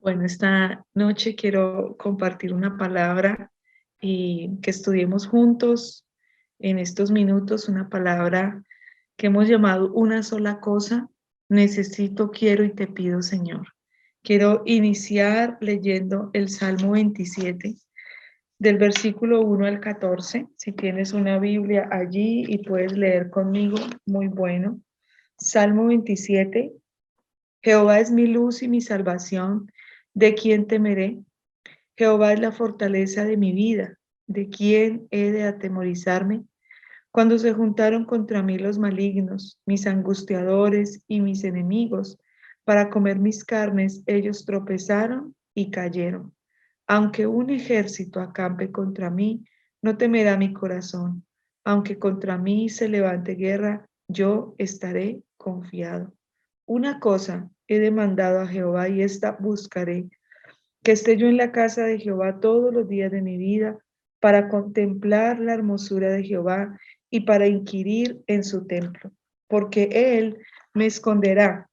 Bueno, esta noche quiero compartir una palabra y que estudiemos juntos en estos minutos una palabra que hemos llamado una sola cosa. Necesito, quiero y te pido, Señor. Quiero iniciar leyendo el Salmo 27 del versículo 1 al 14. Si tienes una Biblia allí y puedes leer conmigo, muy bueno. Salmo 27. Jehová es mi luz y mi salvación, ¿de quién temeré? Jehová es la fortaleza de mi vida, ¿de quién he de atemorizarme? Cuando se juntaron contra mí los malignos, mis angustiadores y mis enemigos, para comer mis carnes, ellos tropezaron y cayeron. Aunque un ejército acampe contra mí, no temerá mi corazón. Aunque contra mí se levante guerra, yo estaré confiado. Una cosa he demandado a Jehová y esta buscaré, que esté yo en la casa de Jehová todos los días de mi vida, para contemplar la hermosura de Jehová y para inquirir en su templo, porque él me esconderá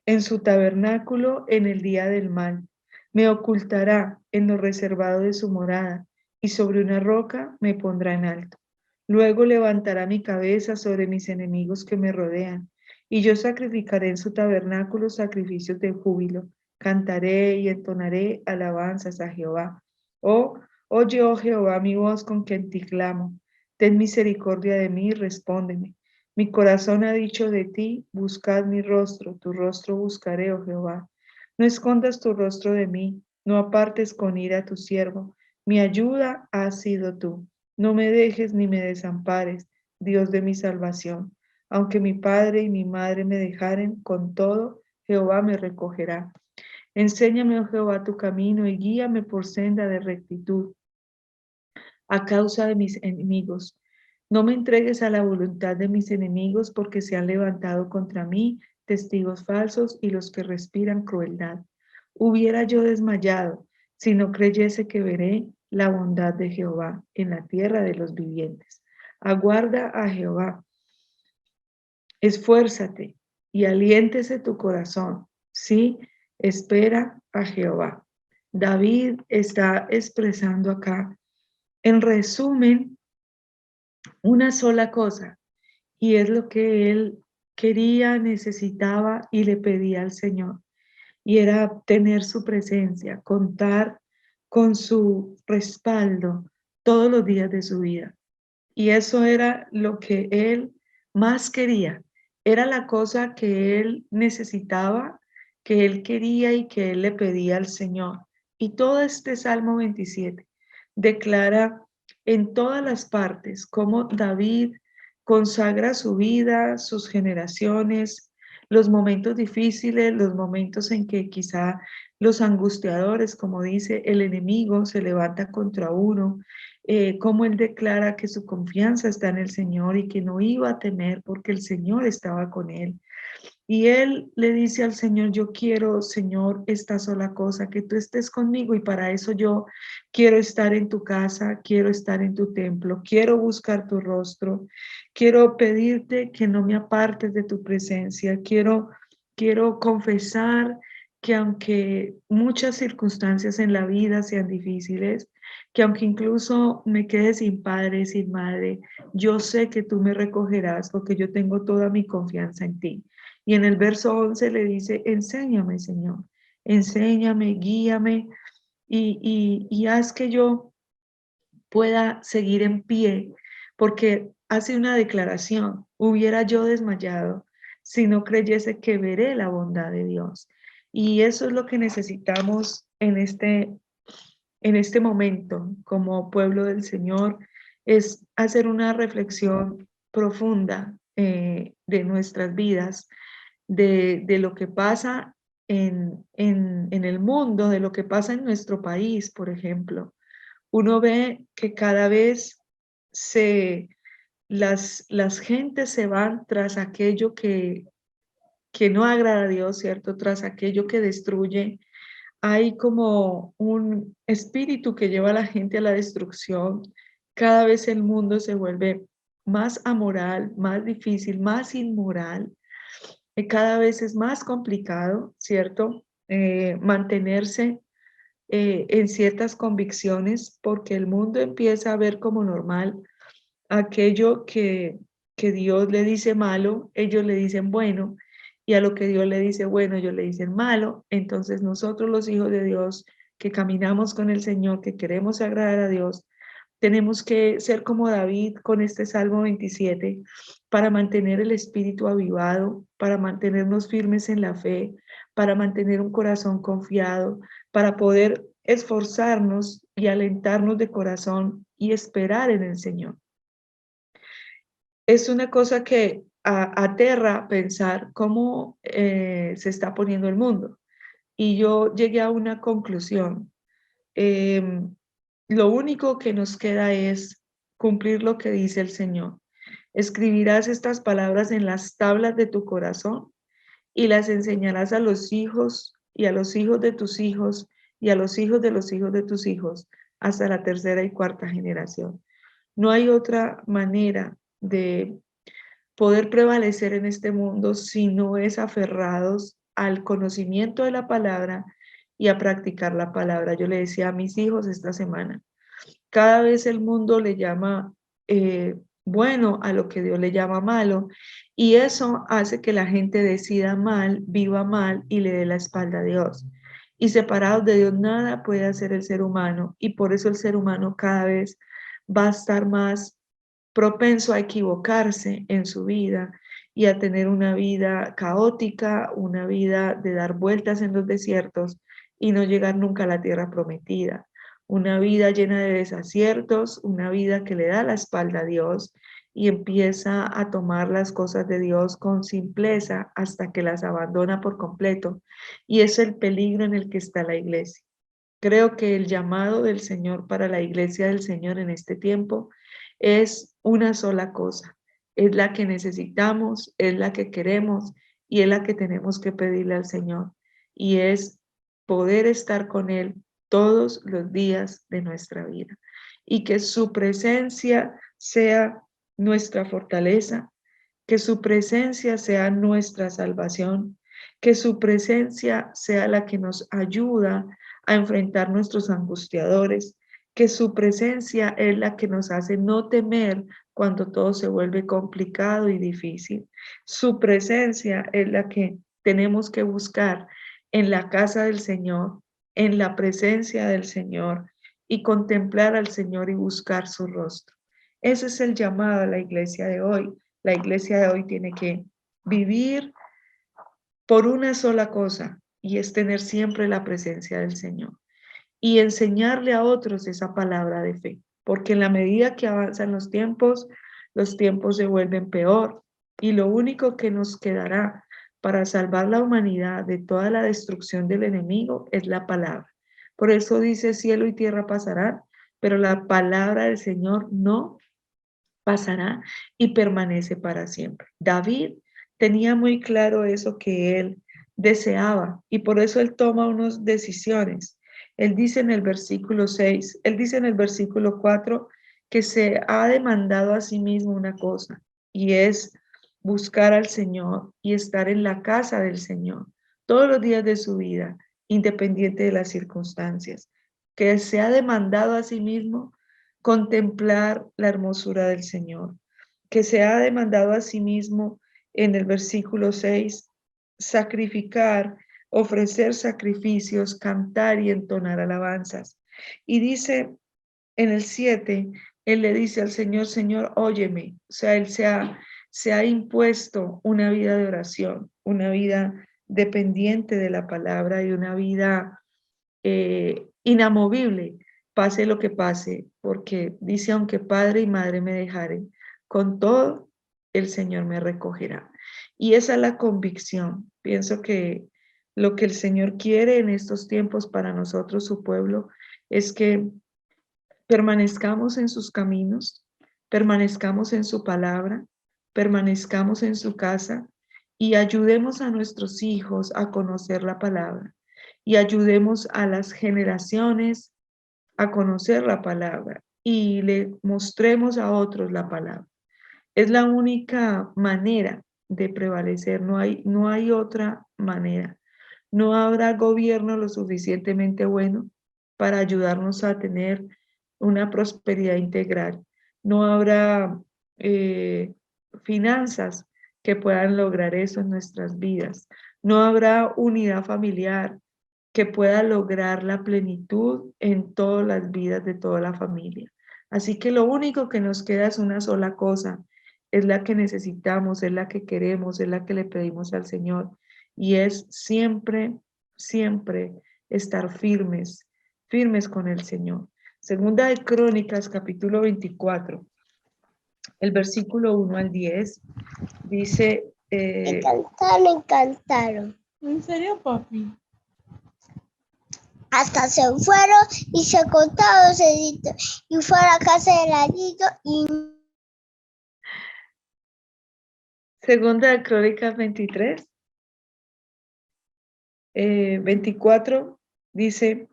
en su tabernáculo en el día del mal, me ocultará en lo reservado de su morada, y sobre una roca me pondrá en alto. Luego levantará mi cabeza sobre mis enemigos que me rodean, y yo sacrificaré en su tabernáculo sacrificios de júbilo. Cantaré y entonaré alabanzas a Jehová. Oh, oye, oh Jehová, mi voz con que en ti clamo. Ten misericordia de mí, respóndeme. Mi corazón ha dicho de ti, buscad mi rostro, tu rostro buscaré, oh Jehová. No escondas tu rostro de mí, no apartes con ira a tu siervo. Mi ayuda has sido tú. No me dejes ni me desampares, Dios de mi salvación. Aunque mi padre y mi madre me dejaren, con todo, Jehová me recogerá. Enséñame, oh Jehová, tu camino y guíame por senda de rectitud a causa de mis enemigos. No me entregues a la voluntad de mis enemigos, porque se han levantado contra mí testigos falsos y los que respiran crueldad. Hubiera yo desmayado si no creyese que veré la bondad de Jehová en la tierra de los vivientes. Aguarda a Jehová, esfuérzate y aliéntese tu corazón. Sí, espera a Jehová. David está expresando acá, en resumen, una sola cosa, y es lo que él quería, necesitaba y le pedía al Señor, y era tener su presencia, contar con su respaldo todos los días de su vida. Y eso era lo que él más quería, era la cosa que él necesitaba, que él quería y que él le pedía al Señor. Y todo este Salmo 27 declara en todas las partes cómo David consagra su vida, sus generaciones, los momentos difíciles, los momentos en que quizá los angustiadores, como dice, el enemigo se levanta contra uno, cómo él declara que su confianza está en el Señor y que no iba a temer porque el Señor estaba con él. Y él le dice al Señor, yo quiero, Señor, esta sola cosa, que tú estés conmigo y para eso yo quiero estar en tu casa, quiero estar en tu templo, quiero buscar tu rostro, quiero pedirte que no me apartes de tu presencia, quiero confesar que aunque muchas circunstancias en la vida sean difíciles, que aunque incluso me quede sin padre, sin madre, yo sé que tú me recogerás porque yo tengo toda mi confianza en ti. Y en el verso 11 le dice, enséñame, Señor, enséñame, guíame y haz que yo pueda seguir en pie, porque hace una declaración, hubiera yo desmayado si no creyese que veré la bondad de Dios. Y eso es lo que necesitamos en este momento como pueblo del Señor, es hacer una reflexión profunda de nuestras vidas, de lo que pasa en el mundo, de lo que pasa en nuestro país, por ejemplo. Uno ve que cada vez se, las gentes se van tras aquello que no agrada a Dios, ¿cierto? Tras aquello que destruye. Hay como un espíritu que lleva a la gente a la destrucción. Cada vez el mundo se vuelve más amoral, más difícil, más inmoral. Cada vez es más complicado, ¿cierto? mantenerse en ciertas convicciones, porque el mundo empieza a ver como normal aquello que Dios le dice malo, ellos le dicen bueno, y a lo que Dios le dice bueno, ellos le dicen malo. Entonces nosotros los hijos de Dios que caminamos con el Señor, que queremos agradar a Dios, tenemos que ser como David con este Salmo 27 para mantener el espíritu avivado, para mantenernos firmes en la fe, para mantener un corazón confiado, para poder esforzarnos y alentarnos de corazón y esperar en el Señor. Es una cosa que aterra pensar cómo se está poniendo el mundo. Y yo llegué a una conclusión. Em, lo único que nos queda es cumplir lo que dice el Señor. Escribirás estas palabras en las tablas de tu corazón y las enseñarás a los hijos y a los hijos de tus hijos y a los hijos de los hijos de tus hijos hasta la tercera y cuarta generación. No hay otra manera de poder prevalecer en este mundo si no es aferrados al conocimiento de la palabra y a practicar la palabra. Yo le decía a mis hijos esta semana, cada vez el mundo le llama bueno a lo que Dios le llama malo, y eso hace que la gente decida mal, viva mal y le dé la espalda a Dios. Y separados de Dios nada puede hacer el ser humano, y por eso el ser humano cada vez va a estar más propenso a equivocarse en su vida y a tener una vida caótica, una vida de dar vueltas en los desiertos y no llegar nunca a la tierra prometida. Una vida llena de desaciertos, una vida que le da la espalda a Dios y empieza a tomar las cosas de Dios con simpleza hasta que las abandona por completo. Y es el peligro en el que está la iglesia. Creo que el llamado del Señor para la iglesia del Señor en este tiempo es una sola cosa. Es la que necesitamos, es la que queremos y es la que tenemos que pedirle al Señor. Y es poder estar con Él todos los días de nuestra vida. Y que su presencia sea nuestra fortaleza, que su presencia sea nuestra salvación, que su presencia sea la que nos ayuda a enfrentar nuestros angustiadores, que su presencia es la que nos hace no temer cuando todo se vuelve complicado y difícil. Su presencia es la que tenemos que buscar en la casa del Señor, en la presencia del Señor y contemplar al Señor y buscar su rostro. Ese es el llamado a la iglesia de hoy. La iglesia de hoy tiene que vivir por una sola cosa y es tener siempre la presencia del Señor y enseñarle a otros esa palabra de fe, porque en la medida que avanzan los tiempos se vuelven peor y lo único que nos quedará para salvar la humanidad de toda la destrucción del enemigo es la palabra. Por eso dice cielo y tierra pasarán, pero la palabra del Señor no pasará y permanece para siempre. David tenía muy claro eso que él deseaba y por eso él toma unas decisiones. Él dice en el versículo 6, él dice en el versículo 4 que se ha demandado a sí mismo una cosa y es buscar al Señor y estar en la casa del Señor todos los días de su vida, independiente de las circunstancias, que se ha demandado a sí mismo contemplar la hermosura del Señor, que se ha demandado a sí mismo en el versículo 6, sacrificar, ofrecer sacrificios, cantar y entonar alabanzas. Y dice en el 7, él le dice al Señor, Señor, óyeme. O sea, él se ha impuesto una vida de oración, una vida dependiente de la palabra y una vida inamovible, pase lo que pase, porque dice, aunque padre y madre me dejaren, con todo el Señor me recogerá. Y esa es la convicción. Pienso que lo que el Señor quiere en estos tiempos para nosotros, su pueblo, es que permanezcamos en sus caminos, permanezcamos en su palabra, permanezcamos en su casa y ayudemos a nuestros hijos a conocer la palabra y ayudemos a las generaciones a conocer la palabra y le mostremos a otros la palabra. Es la única manera de prevalecer, no hay otra manera. No habrá gobierno lo suficientemente bueno para ayudarnos a tener una prosperidad integral. No habrá finanzas que puedan lograr eso en nuestras vidas. No habrá unidad familiar que pueda lograr la plenitud en todas las vidas de toda la familia. Así que lo único que nos queda es una sola cosa, es la que necesitamos, es la que queremos, es la que le pedimos al Señor, y es siempre, siempre estar firmes, firmes con el Señor. Segunda de Crónicas, capítulo 24, el versículo 1 al 10, dice... Me encantaron. ¿En serio, papi? Hasta se fueron y se contaron deditos y fue a la casa del ladito y... Segunda de Crónicas 23, 24, dice,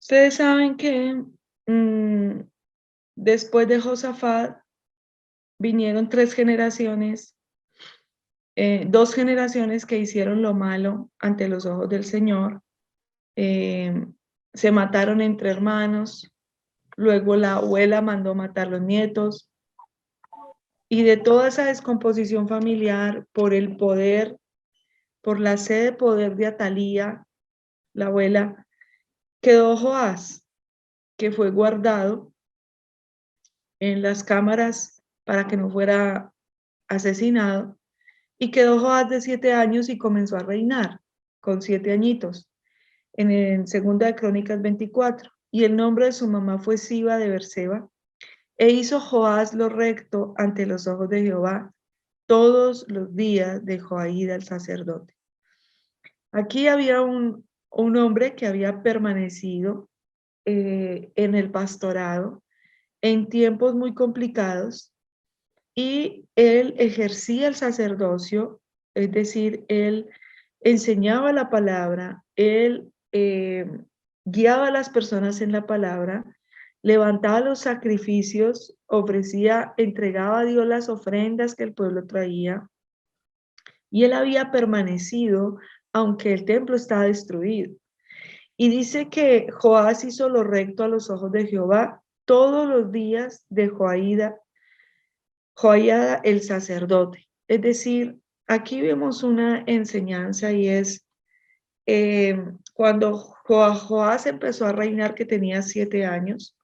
ustedes saben que después de Josafat vinieron 3 generaciones, 2 generaciones que hicieron lo malo ante los ojos del Señor, se mataron entre hermanos, luego la abuela mandó matar los nietos, y de toda esa descomposición familiar por el poder, por la sed de poder de Atalía, la abuela, quedó Joás, que fue guardado en las cámaras para que no fuera asesinado, y quedó Joás de 7 años y comenzó a reinar con 7 añitos, en Segunda de Crónicas 24, y el nombre de su mamá fue Siba de Berseba, e hizo Joás lo recto ante los ojos de Jehová todos los días de Joaída el sacerdote. Aquí había un hombre que había permanecido en el pastorado en tiempos muy complicados, y él ejercía el sacerdocio, es decir, él enseñaba la palabra, él guiaba a las personas en la palabra, levantaba los sacrificios, ofrecía, entregaba a Dios las ofrendas que el pueblo traía, y él había permanecido aunque el templo estaba destruido. Y dice que Joás hizo lo recto a los ojos de Jehová todos los días de Joaída el sacerdote. Es decir, aquí vemos una enseñanza, y es cuando Joás empezó a reinar, que tenía 7 años,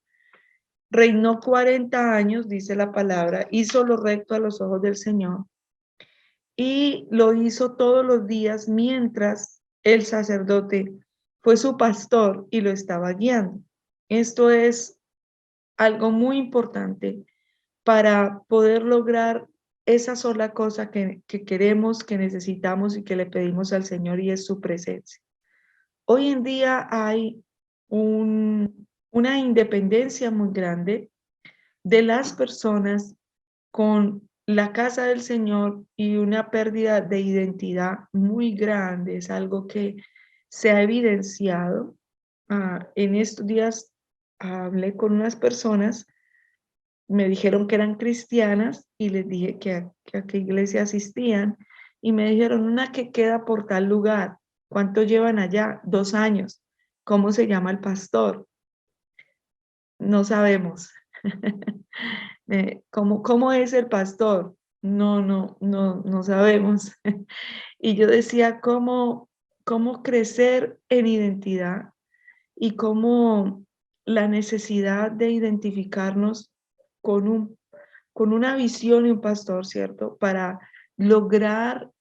reinó 40 años, dice la palabra, hizo lo recto a los ojos del Señor, y lo hizo todos los días mientras el sacerdote fue su pastor y lo estaba guiando. Esto es algo muy importante para poder lograr esa sola cosa que queremos, que necesitamos y que le pedimos al Señor, y es su presencia. Hoy en día hay una independencia muy grande de las personas con la casa del Señor, y una pérdida de identidad muy grande. Es algo que se ha evidenciado. En estos días hablé con unas personas, me dijeron que eran cristianas, y les dije que a qué iglesia asistían, y me dijeron una que queda por tal lugar. ¿Cuánto llevan allá? 2 años. ¿Cómo se llama el pastor? No sabemos. ¿Cómo es el pastor? No sabemos. Y yo decía, ¿cómo crecer en identidad, y cómo la necesidad de identificarnos con una visión y un pastor, ¿cierto? Para lograr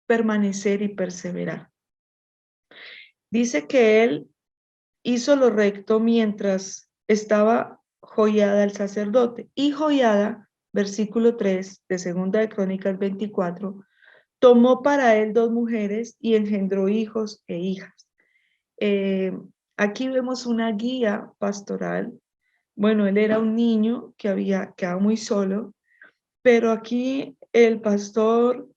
permanecer y perseverar. Dice que él hizo lo recto mientras estaba Joiada el sacerdote. Y Joiada, versículo 3 de Segunda de Crónicas 24, tomó para él 2 mujeres y engendró hijos e hijas. Aquí vemos una guía pastoral. Bueno, él era un niño que había quedado muy solo, pero aquí el pastor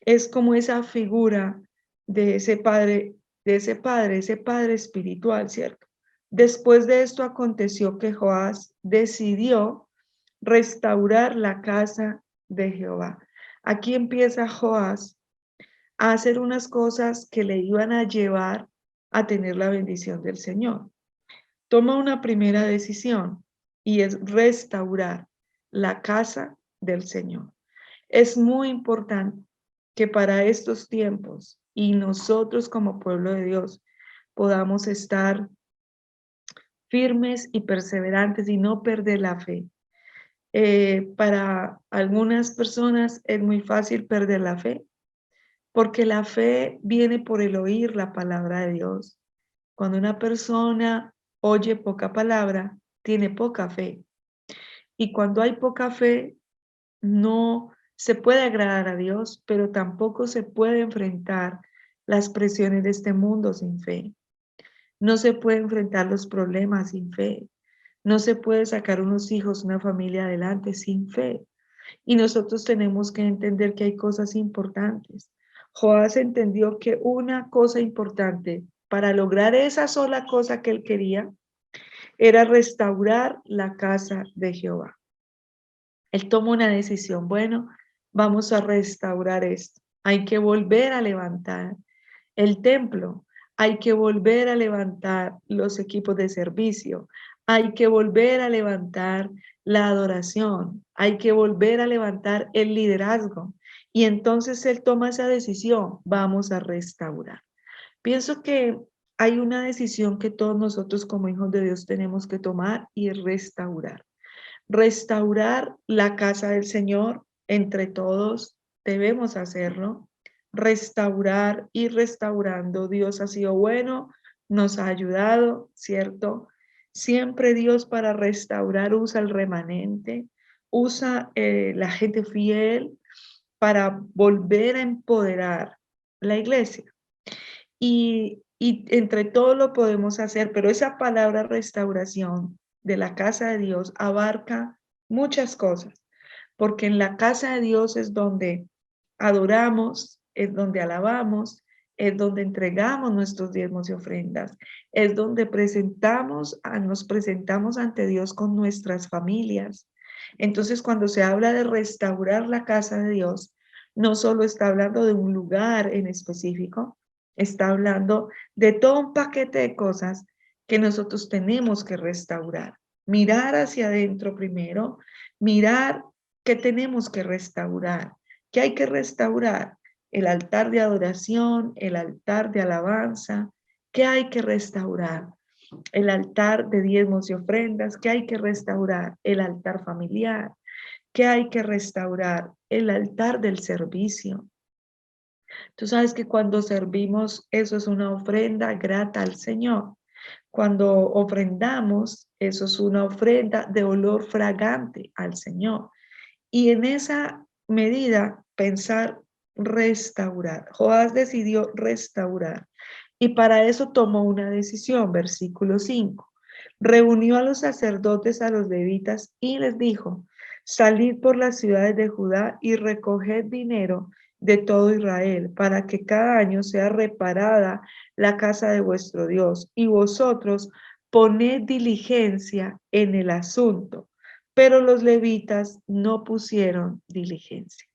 es como esa figura de ese padre, ese padre espiritual, ¿cierto? Después de esto aconteció que Joás decidió restaurar la casa de Jehová. Aquí empieza Joás a hacer unas cosas que le iban a llevar a tener la bendición del Señor. Toma una primera decisión y es restaurar la casa del Señor. Es muy importante que para estos tiempos y nosotros como pueblo de Dios podamos estar firmes y perseverantes y no perder la fe. Para algunas personas es muy fácil perder la fe, porque la fe viene por el oír la palabra de Dios. Cuando una persona oye poca palabra, tiene poca fe. Y cuando hay poca fe, no se puede agradar a Dios, pero tampoco se puede enfrentar las presiones de este mundo sin fe. No se puede enfrentar los problemas sin fe. No se puede sacar unos hijos, una familia adelante sin fe. Y nosotros tenemos que entender que hay cosas importantes. Joás entendió que una cosa importante para lograr esa sola cosa que él quería era restaurar la casa de Jehová. Él tomó una decisión, bueno, vamos a restaurar esto. Hay que volver a levantar el templo, hay que volver a levantar los equipos de servicio, hay que volver a levantar la adoración, hay que volver a levantar el liderazgo. Y entonces él toma esa decisión, vamos a restaurar. Pienso que hay una decisión que todos nosotros como hijos de Dios tenemos que tomar y es restaurar. Restaurar la casa del Señor, entre todos debemos hacerlo. Restaurar y restaurando. Dios ha sido bueno, nos ha ayudado, ¿cierto? Siempre Dios para restaurar usa el remanente, usa la gente fiel para volver a empoderar la iglesia. Y entre todos lo podemos hacer, pero esa palabra restauración de la casa de Dios abarca muchas cosas, porque en la casa de Dios es donde adoramos, es donde alabamos, es donde entregamos nuestros diezmos y ofrendas, es donde nos presentamos ante Dios con nuestras familias. Entonces, cuando se habla de restaurar la casa de Dios, no solo está hablando de un lugar en específico, está hablando de todo un paquete de cosas que nosotros tenemos que restaurar. Mirar hacia adentro primero, mirar qué tenemos que restaurar, qué hay que restaurar, el altar de adoración, el altar de alabanza, qué hay que restaurar, el altar de diezmos y ofrendas, qué hay que restaurar, el altar familiar, qué hay que restaurar, el altar del servicio. Tú sabes que cuando servimos, eso es una ofrenda grata al Señor. Cuando ofrendamos, eso es una ofrenda de olor fragante al Señor. Y en esa medida, pensar restaurar. Joás decidió restaurar. Y para eso tomó una decisión, versículo 5. Reunió a los sacerdotes, a los levitas, y les dijo: salid por las ciudades de Judá y recoged dinero de todo Israel, para que cada año sea reparada la casa de vuestro Dios, y vosotros poned diligencia en el asunto. Pero los levitas no pusieron diligencia.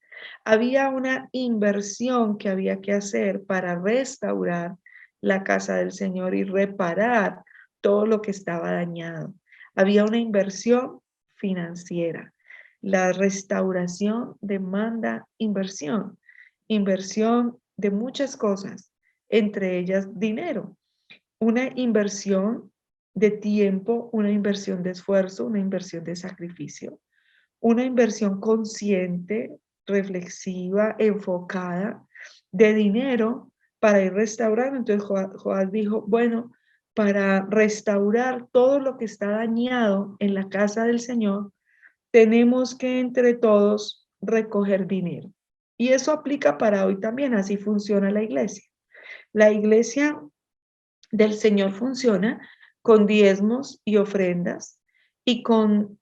Había una inversión que había que hacer para restaurar la casa del Señor y reparar todo lo que estaba dañado. Había una inversión financiera. La restauración demanda inversión de muchas cosas, entre ellas dinero, una inversión de tiempo, una inversión de esfuerzo, una inversión de sacrificio, una inversión consciente, reflexiva, enfocada de dinero para ir restaurando. Entonces Joás dijo, bueno, para restaurar todo lo que está dañado en la casa del Señor, tenemos que entre todos recoger dinero. Y eso aplica para hoy también, así funciona la iglesia. La iglesia del Señor funciona con diezmos y ofrendas y con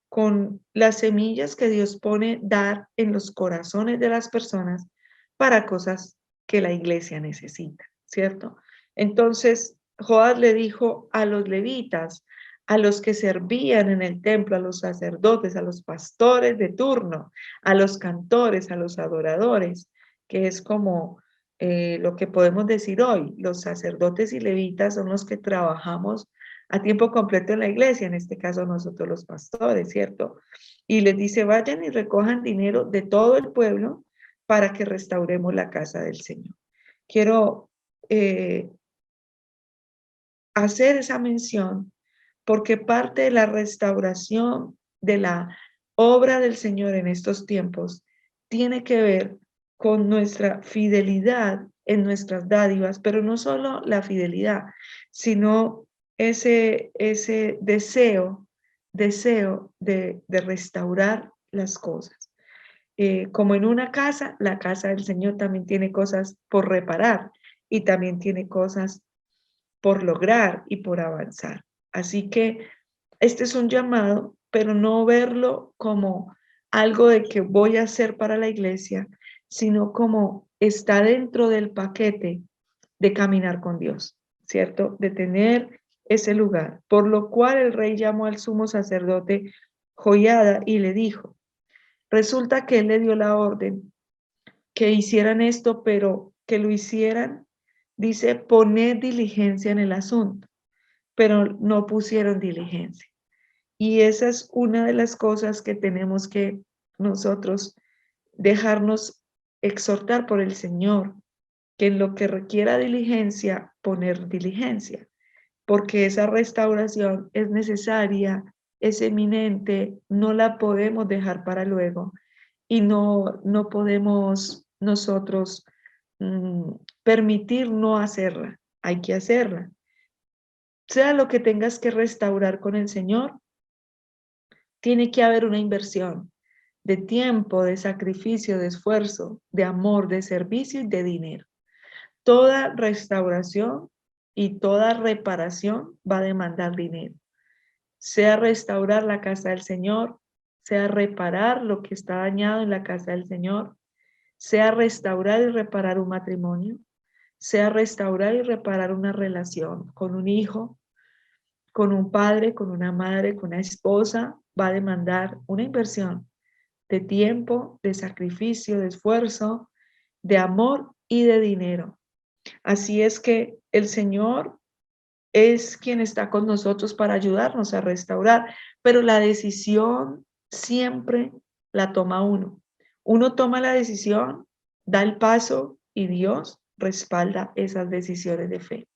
las semillas que Dios pone dar en los corazones de las personas para cosas que la iglesia necesita, ¿cierto? Entonces, Joás le dijo a los levitas, a los que servían en el templo, a los sacerdotes, a los pastores de turno, a los cantores, a los adoradores, que es como lo que podemos decir hoy, los sacerdotes y levitas son los que trabajamos a tiempo completo en la iglesia, en este caso nosotros los pastores, ¿cierto? Y les dice, vayan y recojan dinero de todo el pueblo para que restauremos la casa del Señor. Quiero hacer esa mención porque parte de la restauración de la obra del Señor en estos tiempos tiene que ver con nuestra fidelidad en nuestras dádivas, pero no solo la fidelidad, sino ese deseo de restaurar las cosas. Como en una casa, la casa del Señor también tiene cosas por reparar y también tiene cosas por lograr y por avanzar. Así que este es un llamado, pero no verlo como algo de que voy a hacer para la iglesia, sino como está dentro del paquete de caminar con Dios, ¿cierto? De tener ese lugar. Por lo cual el rey llamó al sumo sacerdote Joiada y le dijo, resulta que él le dio la orden que hicieran esto, pero que lo hicieran, dice, poned diligencia en el asunto, pero no pusieron diligencia. Y esa es una de las cosas que tenemos que nosotros dejarnos exhortar por el Señor, que en lo que requiera diligencia, poner diligencia, porque esa restauración es necesaria, es eminente, no la podemos dejar para luego y no podemos nosotros permitir no hacerla, hay que hacerla. Sea lo que tengas que restaurar con el Señor, tiene que haber una inversión de tiempo, de sacrificio, de esfuerzo, de amor, de servicio y de dinero. Toda restauración y toda reparación va a demandar dinero. Sea restaurar la casa del Señor, sea reparar lo que está dañado en la casa del Señor, sea restaurar y reparar un matrimonio, sea restaurar y reparar una relación con un hijo, con un padre, con una madre, con una esposa, va a demandar una inversión de tiempo, de sacrificio, de esfuerzo, de amor y de dinero. Así es que el Señor es quien está con nosotros para ayudarnos a restaurar, pero la decisión siempre la toma uno. Uno toma la decisión, da el paso y Dios respalda esas decisiones de fe.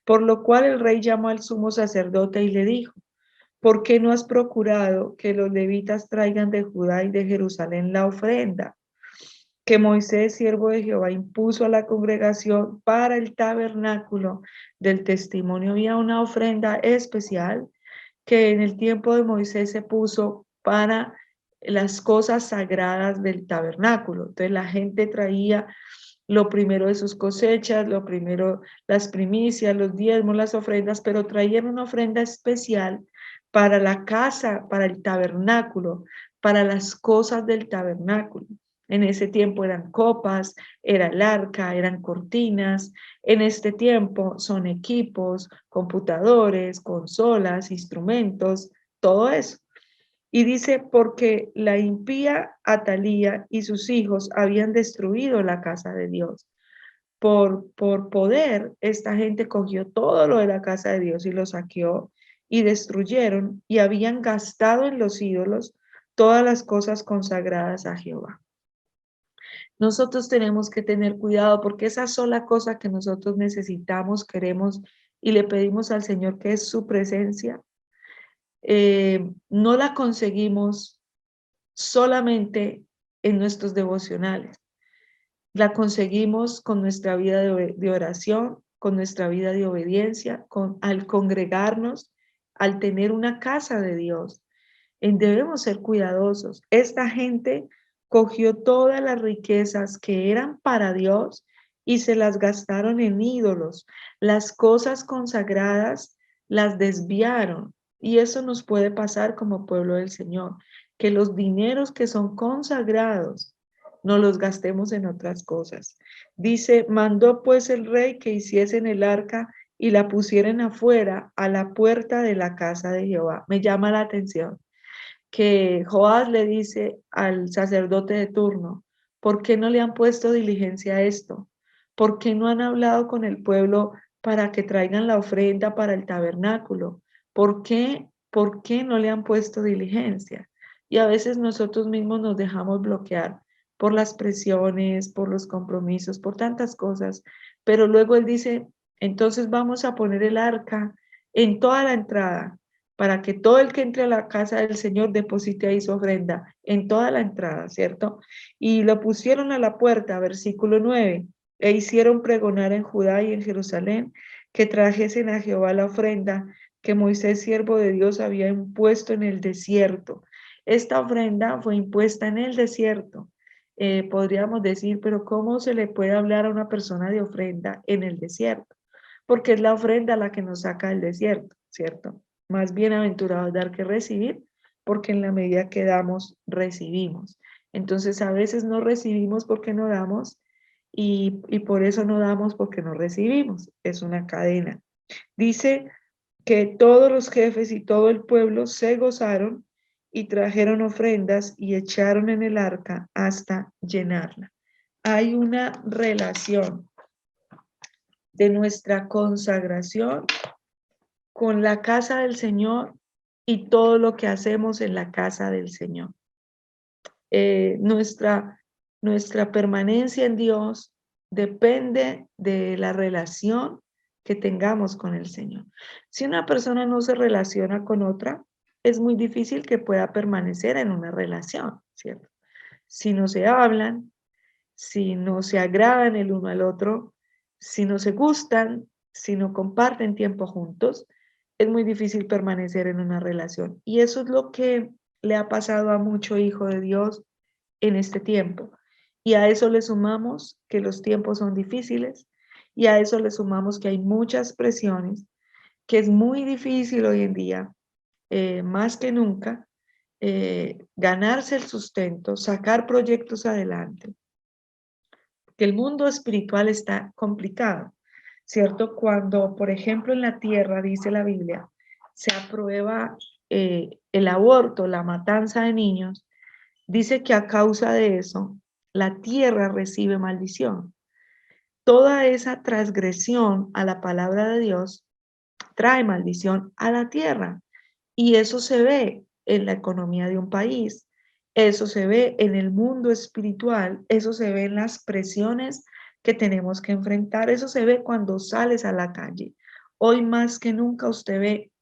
Por lo cual el rey llamó al sumo sacerdote y le dijo, ¿por qué no has procurado que los levitas traigan de Judá y de Jerusalén la ofrenda que Moisés, siervo de Jehová, impuso a la congregación para el tabernáculo del testimonio? Había una ofrenda especial que en el tiempo de Moisés se puso para las cosas sagradas del tabernáculo. Entonces la gente traía lo primero de sus cosechas, lo primero, las primicias, los diezmos, las ofrendas, pero traían una ofrenda especial para la casa, para el tabernáculo, para las cosas del tabernáculo. En ese tiempo eran copas, era el arca, eran cortinas. En este tiempo son equipos, computadores, consolas, instrumentos, todo eso. Y dice, porque la impía Atalía y sus hijos habían destruido la casa de Dios. Por poder, esta gente cogió todo lo de la casa de Dios y lo saqueó y destruyeron y habían gastado en los ídolos todas las cosas consagradas a Jehová. Nosotros tenemos que tener cuidado porque esa sola cosa que nosotros necesitamos, queremos y le pedimos al Señor, que es su presencia, no la conseguimos solamente en nuestros devocionales. La conseguimos con nuestra vida de oración, con nuestra vida de obediencia, al congregarnos, al tener una casa de Dios. Debemos ser cuidadosos. Esta gente cogió todas las riquezas que eran para Dios y se las gastaron en ídolos. Las cosas consagradas las desviaron. Y eso nos puede pasar como pueblo del Señor, que los dineros que son consagrados no los gastemos en otras cosas. Dice, mandó pues el rey que hiciesen el arca y la pusieran afuera a la puerta de la casa de Jehová. Me llama la atención que Joás le dice al sacerdote de turno, ¿por qué no le han puesto diligencia a esto? ¿Por qué no han hablado con el pueblo para que traigan la ofrenda para el tabernáculo? ¿Por qué no le han puesto diligencia? Y a veces nosotros mismos nos dejamos bloquear por las presiones, por los compromisos, por tantas cosas. Pero luego él dice, entonces vamos a poner el arca en toda la entrada para que todo el que entre a la casa del Señor deposite ahí su ofrenda, en toda la entrada, ¿cierto? Y lo pusieron a la puerta, versículo 9, e hicieron pregonar en Judá y en Jerusalén que trajesen a Jehová la ofrenda que Moisés, siervo de Dios, había impuesto en el desierto. Esta ofrenda fue impuesta en el desierto. Podríamos decir, pero ¿cómo se le puede hablar a una persona de ofrenda en el desierto? Porque es la ofrenda la que nos saca del desierto, ¿cierto? Más bienaventurado es dar que recibir, porque en la medida que damos, recibimos. Entonces a veces no recibimos porque no damos y por eso no damos porque no recibimos. Es una cadena. Dice que todos los jefes y todo el pueblo se gozaron y trajeron ofrendas y echaron en el arca hasta llenarla. Hay una relación de nuestra consagración con la casa del Señor y todo lo que hacemos en la casa del Señor. Nuestra permanencia en Dios depende de la relación que tengamos con el Señor. Si una persona no se relaciona con otra, es muy difícil que pueda permanecer en una relación, ¿cierto? Si no se hablan, si no se agradan el uno al otro, si no se gustan, si no comparten tiempo juntos, es muy difícil permanecer en una relación. Y eso es lo que le ha pasado a mucho hijo de Dios en este tiempo. Y a eso le sumamos que los tiempos son difíciles y a eso le sumamos que hay muchas presiones, que es muy difícil hoy en día, más que nunca, ganarse el sustento, sacar proyectos adelante, que el mundo espiritual está complicado, ¿cierto? Cuando, por ejemplo, en la tierra, dice la Biblia, se aprueba el aborto, la matanza de niños, dice que a causa de eso, la tierra recibe maldición. Toda esa transgresión a la palabra de Dios trae maldición a la tierra. Y eso se ve en la economía de un país, eso se ve en el mundo espiritual, eso se ve en las presiones que tenemos que enfrentar, eso se ve cuando sales a la calle. Hoy más que nunca usted ve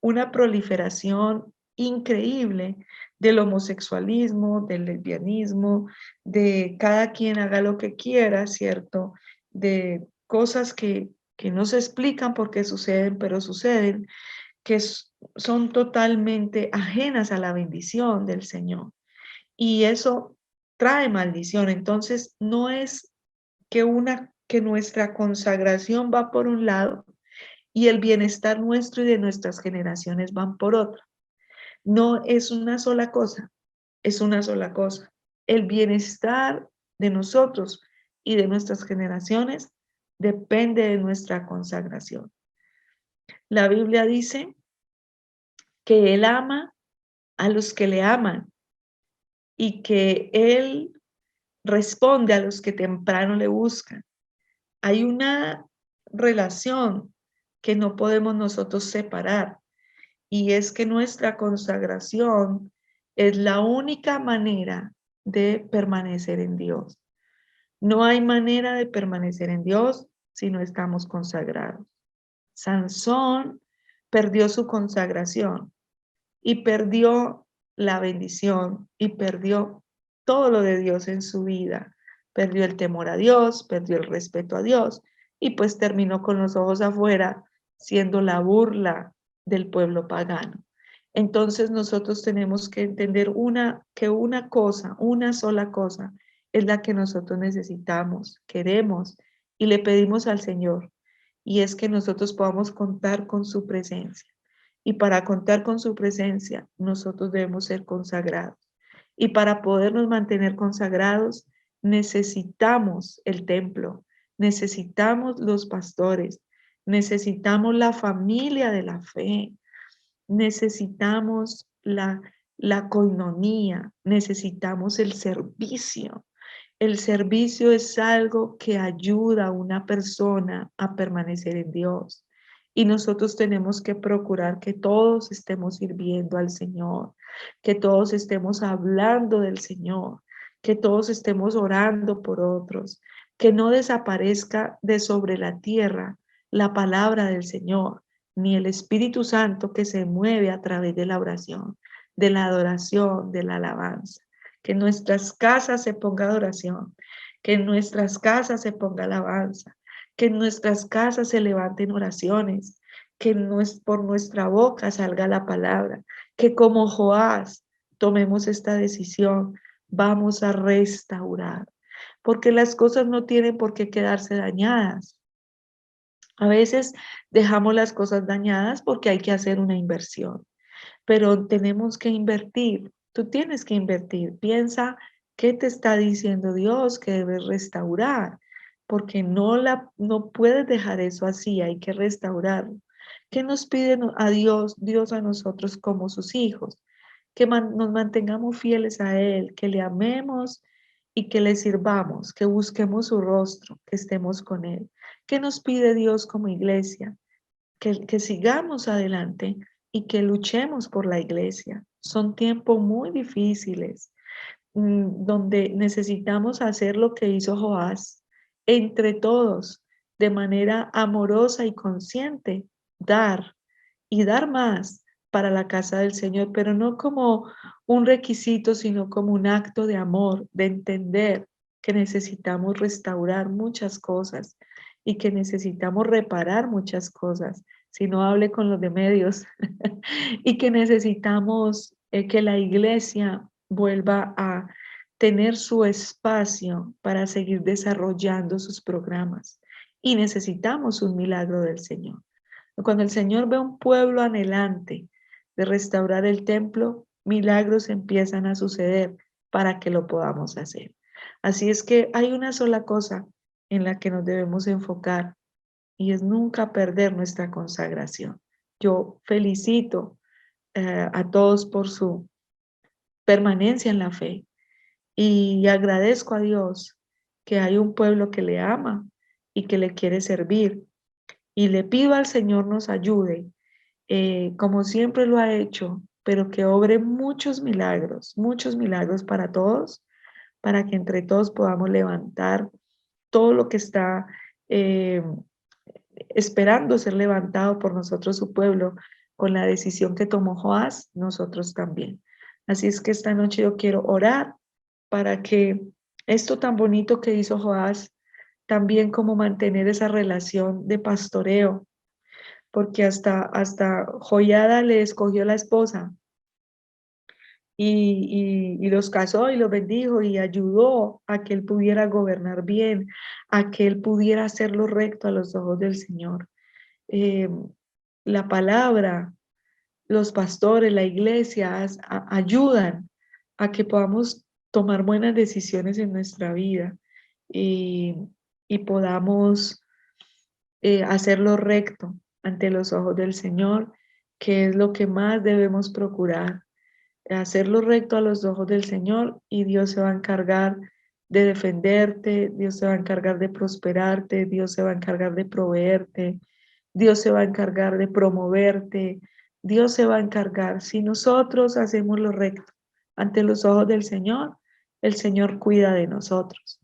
una proliferación increíble del homosexualismo, del lesbianismo, de cada quien haga lo que quiera, ¿cierto? De cosas que no se explican por qué suceden, pero suceden, que son totalmente ajenas a la bendición del Señor. Y eso trae maldición. Entonces, no es que nuestra consagración va por un lado y el bienestar nuestro y de nuestras generaciones van por otro. No es una sola cosa, es una sola cosa. El bienestar de nosotros y de nuestras generaciones depende de nuestra consagración. La Biblia dice que Él ama a los que le aman y que Él responde a los que temprano le buscan. Hay una relación que no podemos nosotros separar. Y es que nuestra consagración es la única manera de permanecer en Dios. No hay manera de permanecer en Dios si no estamos consagrados. Sansón perdió su consagración y perdió la bendición y perdió todo lo de Dios en su vida. Perdió el temor a Dios, perdió el respeto a Dios y pues terminó con los ojos afuera siendo la burla del pueblo pagano. Entonces nosotros tenemos que entender que una cosa, una sola cosa, es la que nosotros necesitamos, queremos y le pedimos al Señor. Y es que nosotros podamos contar con su presencia. Y para contar con su presencia, nosotros debemos ser consagrados. Y para podernos mantener consagrados, necesitamos el templo, necesitamos los pastores, necesitamos la familia de la fe, necesitamos la coinonía, necesitamos el servicio. El servicio es algo que ayuda a una persona a permanecer en Dios. Y nosotros tenemos que procurar que todos estemos sirviendo al Señor, que todos estemos hablando del Señor, que todos estemos orando por otros, que no desaparezca de sobre la tierra la palabra del Señor, ni el Espíritu Santo que se mueve a través de la oración, de la adoración, de la alabanza. Que en nuestras casas se ponga adoración, que en nuestras casas se ponga alabanza, que en nuestras casas se levanten oraciones, que por nuestra boca salga la palabra, que como Joás tomemos esta decisión, vamos a restaurar, porque las cosas no tienen por qué quedarse dañadas. A veces dejamos las cosas dañadas porque hay que hacer una inversión, pero tenemos que invertir. Tú tienes que invertir. Piensa qué te está diciendo Dios que debes restaurar, porque no puedes dejar eso así, hay que restaurarlo. ¿Qué nos pide a Dios a nosotros como sus hijos? Que nos mantengamos fieles a Él, que le amemos y que le sirvamos, que busquemos su rostro, que estemos con Él. ¿Qué nos pide Dios como iglesia? Que sigamos adelante y que luchemos por la iglesia. Son tiempos muy difíciles, donde necesitamos hacer lo que hizo Joás, entre todos, de manera amorosa y consciente, dar y dar más para la casa del Señor, pero no como un requisito, sino como un acto de amor, de entender que necesitamos restaurar muchas cosas y que necesitamos reparar muchas cosas, si no hable con los de medios, y que necesitamos que la iglesia vuelva a tener su espacio para seguir desarrollando sus programas. Y necesitamos un milagro del Señor. Cuando el Señor ve un pueblo anhelante de restaurar el templo, milagros empiezan a suceder para que lo podamos hacer. Así es que hay una sola cosa en la que nos debemos enfocar y es nunca perder nuestra consagración. Yo felicito a todos por su permanencia en la fe y agradezco a Dios que hay un pueblo que le ama y que le quiere servir. Y le pido al Señor nos ayude, como siempre lo ha hecho, pero que obre muchos milagros para todos, para que entre todos podamos levantar todo lo que está eh, esperando ser levantado por nosotros, su pueblo, con la decisión que tomó Joás, nosotros también. Así es que esta noche yo quiero orar para que esto tan bonito que hizo Joás, también como mantener esa relación de pastoreo, porque hasta Joiada le escogió la esposa y los casó y los bendijo y ayudó a que él pudiera gobernar bien, a que él pudiera hacer lo recto a los ojos del Señor. Eh, la palabra, los pastores, la iglesia ayudan a que podamos tomar buenas decisiones en nuestra vida y, y podamos hacer lo recto ante los ojos del Señor, que es lo que más debemos procurar, hacer lo recto a los ojos del Señor y Dios se va a encargar de defenderte, Dios se va a encargar de prosperarte, Dios se va a encargar de proveerte, Dios se va a encargar de promoverte, Dios se va a encargar. Si nosotros hacemos lo recto ante los ojos del Señor, el Señor cuida de nosotros.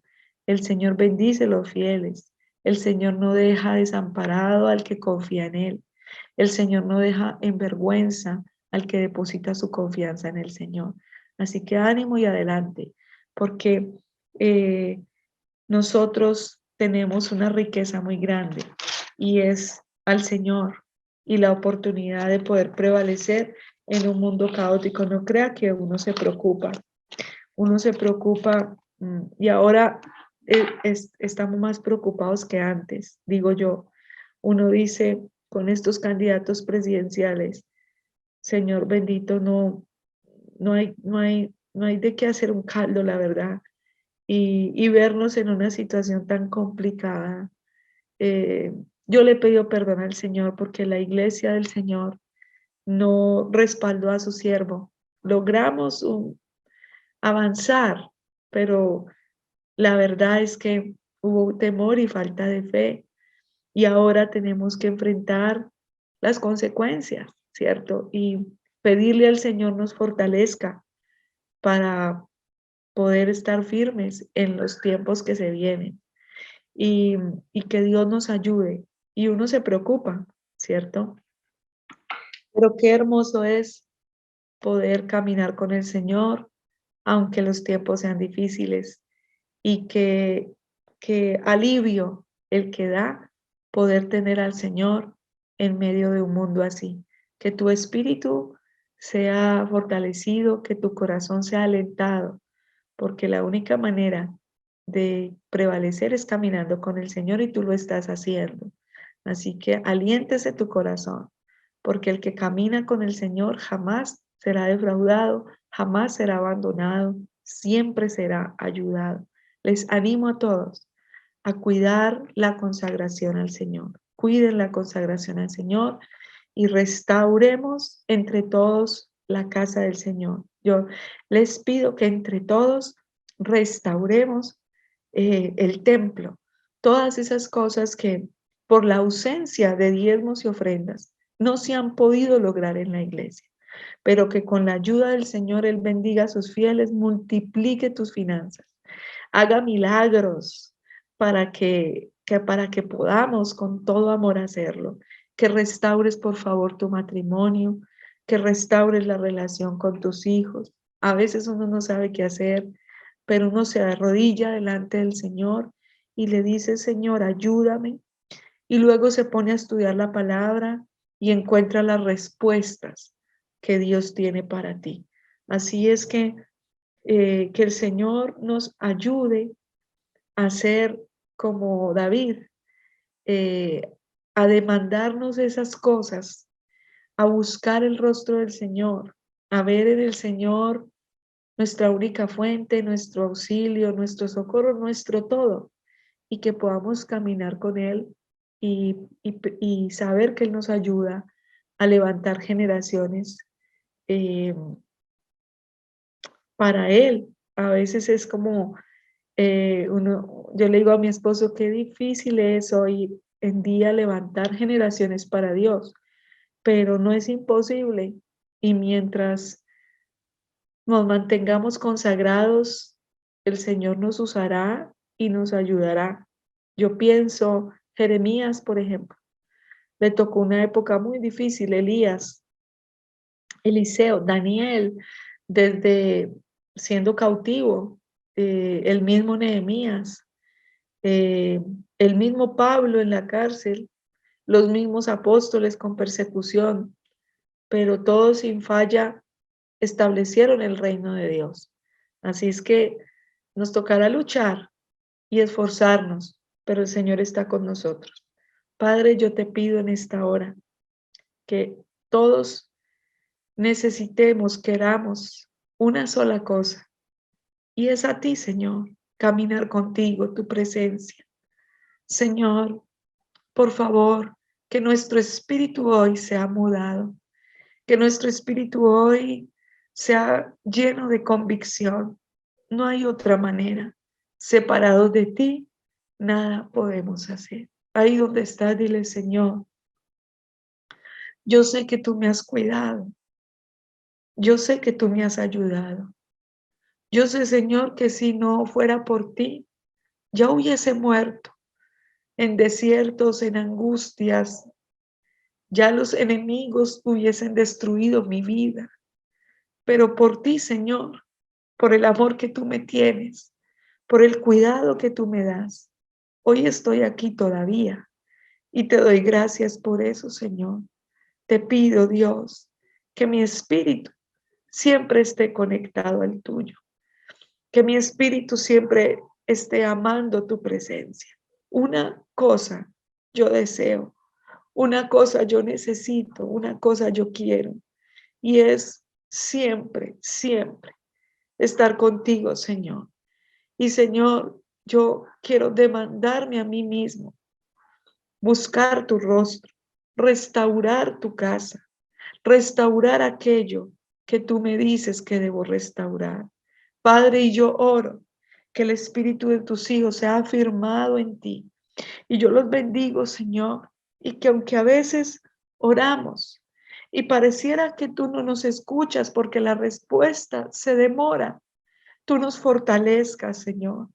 El Señor bendice a los fieles. El Señor no deja desamparado al que confía en Él. El Señor no deja en vergüenza al que deposita su confianza en el Señor. Así que ánimo y adelante, porque eh, nosotros tenemos una riqueza muy grande y es al Señor y la oportunidad de poder prevalecer en un mundo caótico. No crea que uno se preocupa y ahora estamos más preocupados que antes, digo yo. Uno dice con estos candidatos presidenciales, Señor bendito, no hay de qué hacer un caldo, la verdad, y vernos en una situación tan complicada. Eh, yo le pido perdón al Señor porque la iglesia del Señor no respaldó a su siervo. Logramos avanzar, pero La verdad es que hubo temor y falta de fe y ahora tenemos que enfrentar las consecuencias, ¿cierto? Y pedirle al Señor nos fortalezca para poder estar firmes en los tiempos que se vienen y, y que Dios nos ayude. Y uno se preocupa, ¿cierto? Pero qué hermoso es poder caminar con el Señor, aunque los tiempos sean difíciles, y que alivio el que da poder tener al Señor en medio de un mundo así. Que tu espíritu sea fortalecido, que tu corazón sea alentado, porque la única manera de prevalecer es caminando con el Señor y tú lo estás haciendo. Así que aliéntese tu corazón, porque el que camina con el Señor jamás será defraudado, jamás será abandonado, siempre será ayudado. Les animo a todos a cuidar la consagración al Señor. Cuiden la consagración al Señor y restauremos entre todos la casa del Señor. Yo les pido que entre todos restauremos el templo, todas esas cosas que por la ausencia de diezmos y ofrendas no se han podido lograr en la iglesia, pero que con la ayuda del Señor Él bendiga a sus fieles, multiplique tus finanzas, haga milagros para que podamos con todo amor hacerlo, que restaures por favor tu matrimonio, que restaures la relación con tus hijos. A veces uno no sabe qué hacer, pero uno se arrodilla delante del Señor y le dice, Señor, ayúdame. Y luego se pone a estudiar la palabra y encuentra las respuestas que Dios tiene para ti. Así es que el Señor nos ayude a ser como David, eh, a demandarnos esas cosas, a buscar el rostro del Señor, a ver en el Señor nuestra única fuente, nuestro auxilio, nuestro socorro, nuestro todo, y que podamos caminar con Él y saber que Él nos ayuda a levantar generaciones eh, para Él. A veces es como yo le digo a mi esposo, qué difícil es hoy en día levantar generaciones para Dios, pero no es imposible. Y mientras nos mantengamos consagrados, el Señor nos usará y nos ayudará. Yo pienso, Jeremías, por ejemplo, le tocó una época muy difícil, Elías, Eliseo, Daniel, desde siendo cautivo, el mismo Nehemías, eh, el mismo Pablo en la cárcel, los mismos apóstoles con persecución, pero todos sin falla establecieron el reino de Dios. Así es que nos tocará luchar y esforzarnos, pero el Señor está con nosotros. Padre, yo te pido en esta hora que todos necesitemos, queramos una sola cosa, y es a ti, Señor, caminar contigo, tu presencia. Señor, por favor, que nuestro espíritu hoy sea mudado, que nuestro espíritu hoy sea lleno de convicción. No hay otra manera. Separados de ti, nada podemos hacer. Ahí donde estás, dile, Señor, yo sé que tú me has cuidado. Yo sé que tú me has ayudado. Yo sé, Señor, que si no fuera por ti, ya hubiese muerto en desiertos, en angustias. Ya los enemigos hubiesen destruido mi vida. Pero por ti, Señor, por el amor que tú me tienes, por el cuidado que tú me das, hoy estoy aquí todavía y te doy gracias por eso, Señor. Te pido, Dios, que mi espíritu siempre esté conectado al tuyo, que mi espíritu siempre esté amando tu presencia. Una cosa yo deseo, una cosa yo necesito, una cosa yo quiero, y es siempre, siempre estar contigo, Señor. Y Señor, yo quiero demandarme a mí mismo, buscar tu rostro, restaurar tu casa, restaurar aquello que tú me dices que debo restaurar. Padre, y yo oro que el espíritu de tus hijos sea afirmado en ti. Y yo los bendigo, Señor, y que aunque a veces oramos y pareciera que tú no nos escuchas porque la respuesta se demora, tú nos fortalezcas, Señor.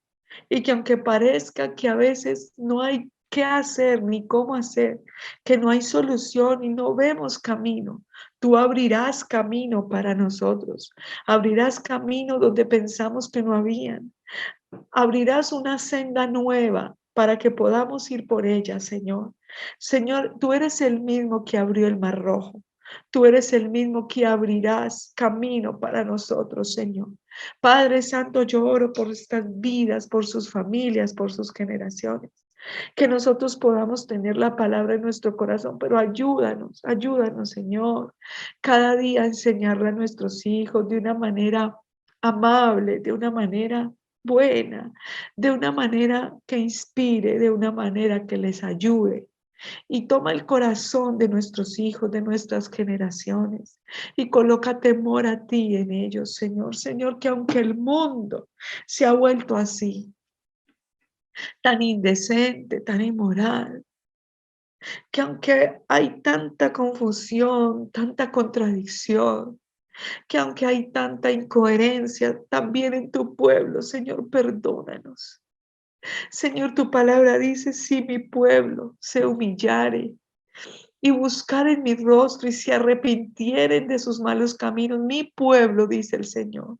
Y que aunque parezca que a veces no hay qué hacer ni cómo hacer, que no hay solución y no vemos camino, tú abrirás camino para nosotros. Abrirás camino donde pensamos que no habían. Abrirás una senda nueva para que podamos ir por ella, Señor. Señor, tú eres el mismo que abrió el Mar Rojo. Tú eres el mismo que abrirás camino para nosotros, Señor. Padre Santo, yo oro por estas vidas, por sus familias, por sus generaciones. Que nosotros podamos tener la palabra en nuestro corazón, pero ayúdanos, Señor. Cada día a enseñarle a nuestros hijos de una manera amable, de una manera buena, de una manera que inspire, de una manera que les ayude. Y toma el corazón de nuestros hijos, de nuestras generaciones, y coloca temor a ti en ellos, Señor. Señor, que aunque el mundo se ha vuelto así, tan indecente, tan inmoral, que aunque hay tanta confusión, tanta contradicción, que aunque hay tanta incoherencia también en tu pueblo, Señor, perdónanos. Señor, tu palabra dice, si mi pueblo se humillare y buscaren mi rostro y se arrepintieren de sus malos caminos, mi pueblo, dice el Señor.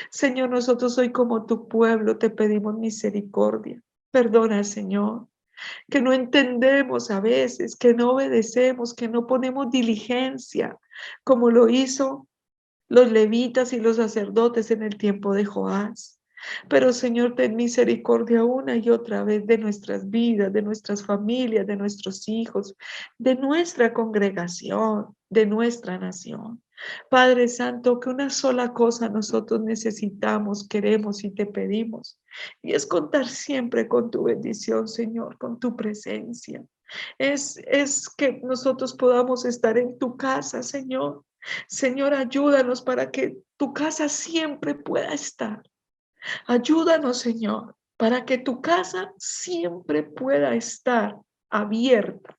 Señor, nosotros hoy como tu pueblo te pedimos misericordia. Perdona, Señor, que no entendemos a veces, que no obedecemos, que no ponemos diligencia, como lo hizo los levitas y los sacerdotes en el tiempo de Joás. Pero Señor, ten misericordia una y otra vez de nuestras vidas, de nuestras familias, de nuestros hijos, de nuestra congregación, de nuestra nación. Padre Santo, que una sola cosa nosotros necesitamos, queremos y te pedimos, y es contar siempre con tu bendición, Señor, con tu presencia. Es que nosotros podamos estar en tu casa, Señor. Señor, ayúdanos para que tu casa siempre pueda estar. Ayúdanos, Señor, para que tu casa siempre pueda estar abierta.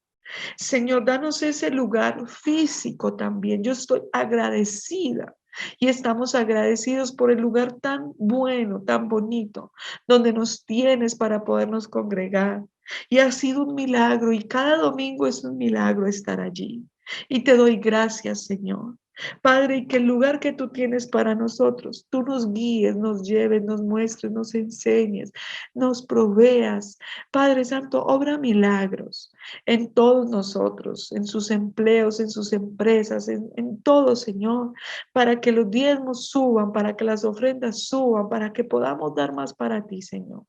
Señor, danos ese lugar físico también. Yo estoy agradecida y estamos agradecidos por el lugar tan bueno, tan bonito, donde nos tienes para podernos congregar. Y ha sido un milagro y cada domingo es un milagro estar allí. Y te doy gracias, Señor. Padre, y que el lugar que tú tienes para nosotros, tú nos guíes, nos lleves, nos muestres, nos enseñes, nos proveas. Padre Santo, obra milagros en todos nosotros, en sus empleos, en sus empresas, en todo, Señor, para que los diezmos suban, para que las ofrendas suban, para que podamos dar más para ti, Señor.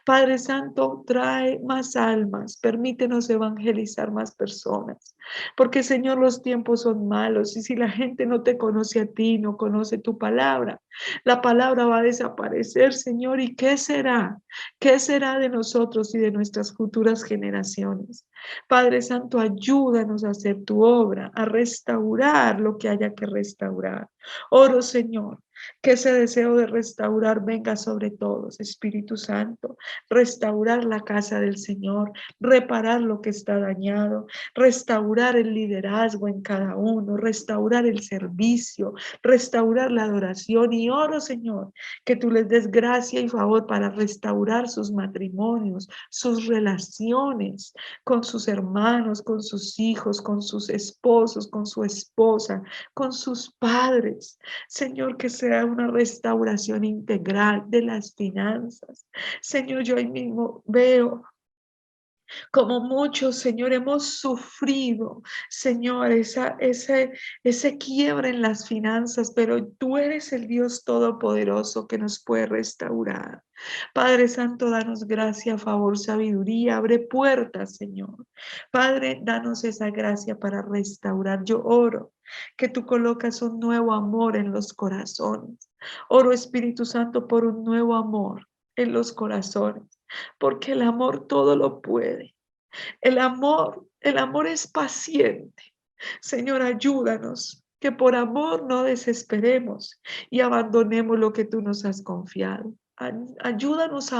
Padre Santo, trae más almas, permítenos evangelizar más personas, porque Señor, los tiempos son malos y si la gente no te conoce a ti, no conoce tu palabra, la palabra va a desaparecer, Señor, ¿y qué será? ¿Qué será de nosotros y de nuestras futuras generaciones? Padre Santo, ayúdanos a hacer tu obra, a restaurar lo que haya que restaurar. Oro, Señor, que ese deseo de restaurar venga sobre todos, Espíritu Santo, restaurar la casa del Señor, reparar lo que está dañado, restaurar el liderazgo en cada uno, restaurar el servicio, restaurar la adoración. Y oro, Señor, que tú les des gracia y favor para restaurar sus matrimonios, sus relaciones con sus hermanos, con sus hijos, con sus esposos, con su esposa, con sus padres. Señor, que sea una restauración integral de las finanzas. Señor, yo ahí mismo veo como muchos, Señor, hemos sufrido, Señor, ese quiebre en las finanzas, pero tú eres el Dios todopoderoso que nos puede restaurar. Padre Santo, danos gracia, favor, sabiduría, abre puertas, Señor. Padre, danos esa gracia para restaurar. Yo oro que tú colocas un nuevo amor en los corazones. Oro, Espíritu Santo, por un nuevo amor en los corazones, porque el amor todo lo puede. El amor es paciente. Señor, ayúdanos, que por amor no desesperemos y abandonemos lo que tú nos has confiado. Ayúdanos a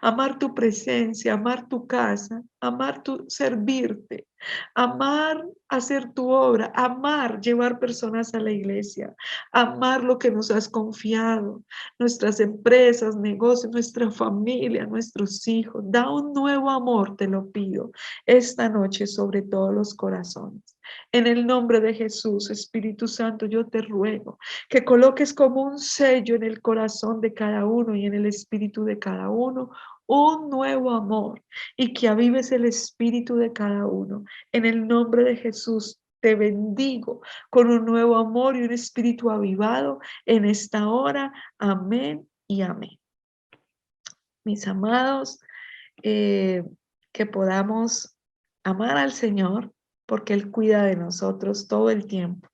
amar tu presencia, amar tu casa, amar tu servirte, amar hacer tu obra, amar llevar personas a la iglesia, amar lo que nos has confiado, nuestras empresas, negocios, nuestra familia, nuestros hijos. Da un nuevo amor, te lo pido, esta noche sobre todos los corazones. En el nombre de Jesús, Espíritu Santo, yo te ruego que coloques como un sello en el corazón de cada uno y en el espíritu de cada uno un nuevo amor y que avives el espíritu de cada uno. En el nombre de Jesús te bendigo con un nuevo amor y un espíritu avivado en esta hora. Amén y amén. Mis amados, que podamos amar al Señor porque Él cuida de nosotros todo el tiempo.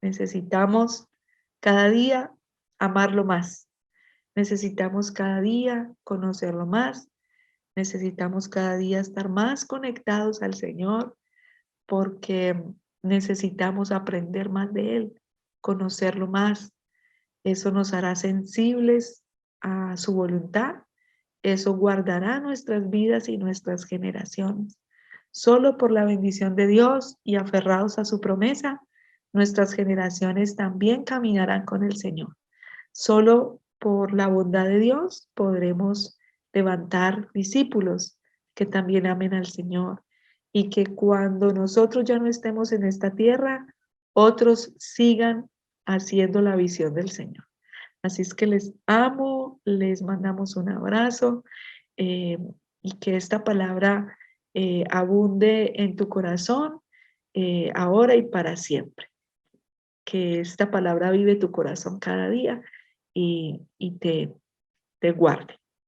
Necesitamos cada día amarlo más. Necesitamos cada día conocerlo más. Necesitamos cada día estar más conectados al Señor porque necesitamos aprender más de Él, conocerlo más. Eso nos hará sensibles a su voluntad. Eso guardará nuestras vidas y nuestras generaciones. Solo por la bendición de Dios y aferrados a su promesa, nuestras generaciones también caminarán con el Señor. Solo por la bondad de Dios podremos levantar discípulos que también amen al Señor y que cuando nosotros ya no estemos en esta tierra, otros sigan haciendo la visión del Señor. Así es que les amo, les mandamos un abrazo eh, y que esta palabra abunde en tu corazón ahora y para siempre. Que esta palabra vive tu corazón cada día y te guarde.